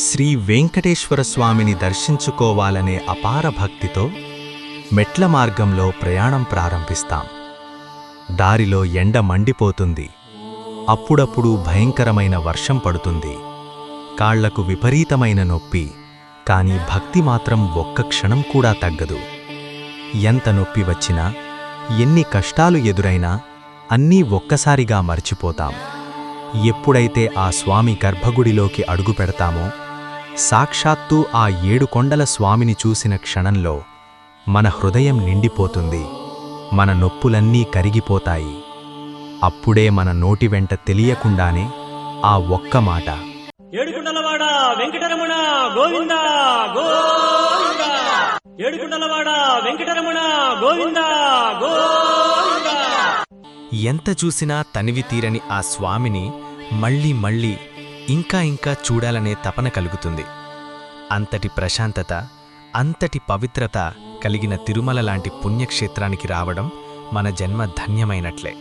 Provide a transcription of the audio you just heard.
శ్రీ వెంకటేశ్వర స్వామిని దర్శించుకోవాలనే అపార భక్తితో మెట్ల మార్గంలో ప్రయాణం ప్రారంభిస్తాం. దారిలో ఎండ మండిపోతుంది. అప్పుడప్పుడు భయంకరమైన వర్షం పడుతుంది. కాళ్లకు విపరీతమైన నొప్పి, కాని భక్తి మాత్రం ఒక్క క్షణం కూడా తగ్గదు. ఎంత నొప్పి వచ్చినా, ఎన్ని కష్టాలు ఎదురైనా అన్నీ ఒక్కసారిగా మర్చిపోతాం. ఎప్పుడైతే ఆ స్వామి గర్భగుడిలోకి అడుగుపెడతామో, సాక్షాత్తూ ఆ 7 కొండల స్వామిని చూసిన క్షణంలో మన హృదయం నిండిపోతుంది. మన నొప్పులన్నీ కరిగిపోతాయి. అప్పుడే మన నోటి వెంట తెలియకుండానే ఆ ఒక్క మాట, ఏడుకుండలవాడ వెంకటరమణ గోవిందా గోవిందా, ఏడుకుండలవాడ వెంకటరమణ గోవిందా గోవిందా. ఎంత చూసినా తనివి తీరని ఆ స్వామిని మళ్ళీ మళ్ళీ ఇంకా ఇంకా చూడాలనే తపన కలుగుతుంది. అంతటి ప్రశాంతత, అంతటి పవిత్రత కలిగిన తిరుమల లాంటి పుణ్యక్షేత్రానికి రావడం మన జన్మ ధన్యమైనట్లే.